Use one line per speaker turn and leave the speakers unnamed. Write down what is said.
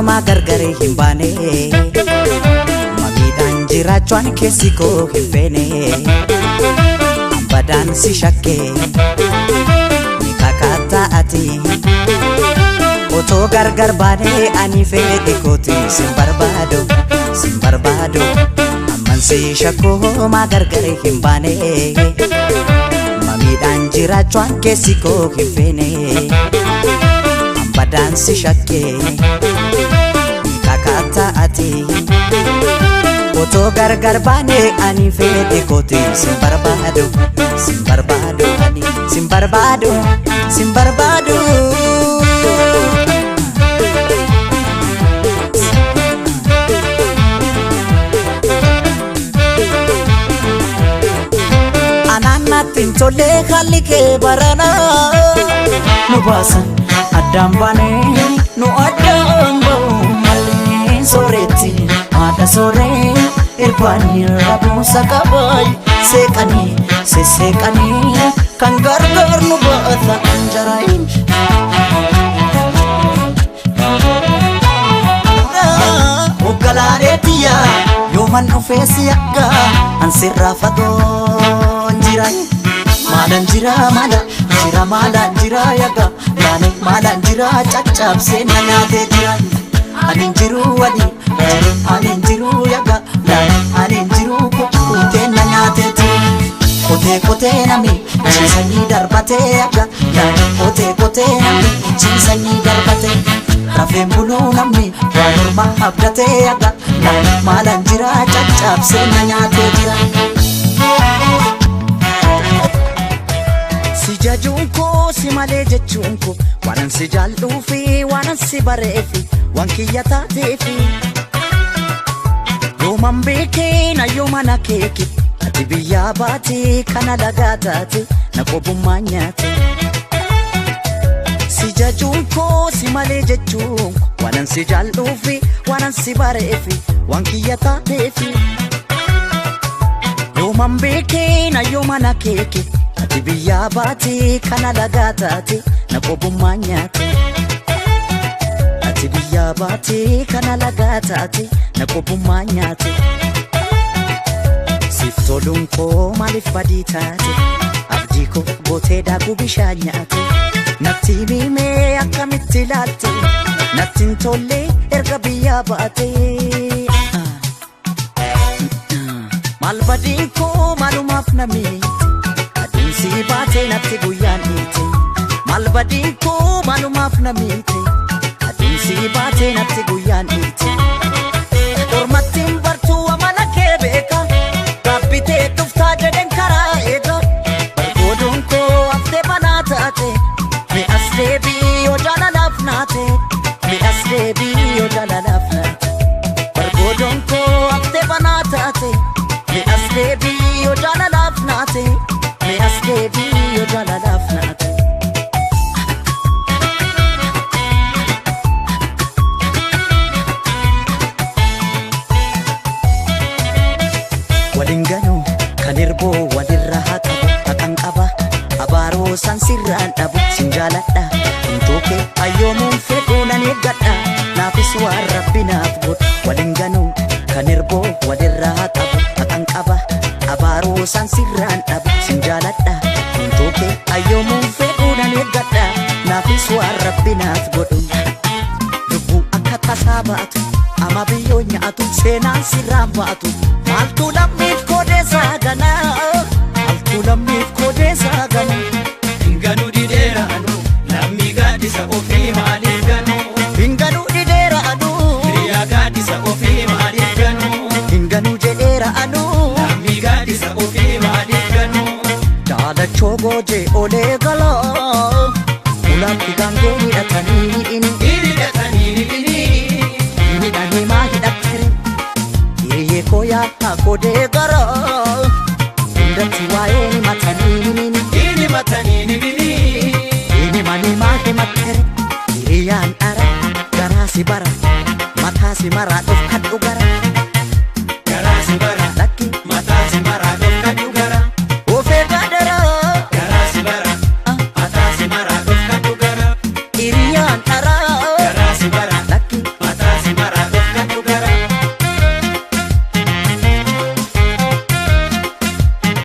homaa gargari hin baane mamiidhaan jiraachuun keessi koo hin feene ambadaan si shakkee ni kakaataa ati otoo gargar baane ani fedhe kooti sin barbaadu amman si shakkoo homaa gargari hin baane mamiidhaan jiraachuun keessi koo hin feene ambadaan si shakkee ni kakaataa ati otoo gargar baane ani fedhe kooti sin barbaadu ani sin barbaadu ananatin tolle khalike barana nu basan addaan baane nu addaan ba'u malee soretti ada sore irbani rabu sakabay seqani kan gargar nu ba'ata anjarain ogalareetiya yoman ufeesi akka ansirrafado jirai malan jira yaga nane malan jira caccabse nanyate jira anin jiru wadi anin jiru yaga nane anin jiru kute nanyate jira kote nami chisani darbate yaga nane kote nami chisani darbate rafen bulu nami wanurma abdate yaga nane malan jira caccabse nanyate jira Sijajunko si male jechunko wanan si jallufi wanan si barefi wankiyata tefi yoman beke na yomana keke ati biya bati kana lagatati na kobumanyati Sijajunko si male jechunko wanan si jallufi wanan si barefi wankiyata tefi yoman beke na yomana keke ati biya bati kana lagatati na kobumanyati ati biya bati kana lagatati na kobumanyati siftolunko malif baditati abdiko bote dagu bishanyati natti bime akkamitti latte nattin tolle erga biya bati malbadinko malumaf nami si baate natti guyyaan ite malbadinko malumaf namite adin si baate natti guyyaan ite ormattin bartuu amala kee beeka gabbitee dhuftaa jedhen karaa eega bargoodunko haftee banaa taate mi as deebii yoo jaalalaaf naate mi as deebii yoo jaalalaaf naate bargoodunko haftee banaa taate mi as deebii yoo jaalalaaf naate me as deebi yoo jaalalaaf naate waliin ganuu kan irboo walirra haa qabu haqan qaba abaaroo san sirraan dhabu sin jaaladha hintooke ayyoomuun fedhuu nan eeggadha naafis waan rabbi naaf godhu waliin ganuu kan irboo walirra haa qabu haqan qaba abaaroo san sirraan dhabu sin jaaladha hintooke ayyoomuun fedhuu nan eeggadha naafis waan rabbi naaf godhu lubbuu akka tasaa baatu ama biyyoo nyaatu seenaan sirraan baatu maaltu lammiif koodeessaa ganaa maaltu lammiif koodeessaa ganaa
hinganuu dideera anu lammii gaaddisa ofii maaliif ganuu
hinganuu dideera anu
hiriyaa gaaddisa ofii maaliif ganuu
hinganuu jedheera anu
gaaddisa ofii maaliif ganuu
daalachoo goojee olee galaa ulaatti gaangee hidhatanii hidhanii maa hidhattere hiriyyee koo yaadhaa kodee garaa hundatti waa'ee ni matanii himanii maa himattere hiriyyaan dhara garaa si bara mataa si maraa dhufkadhu gara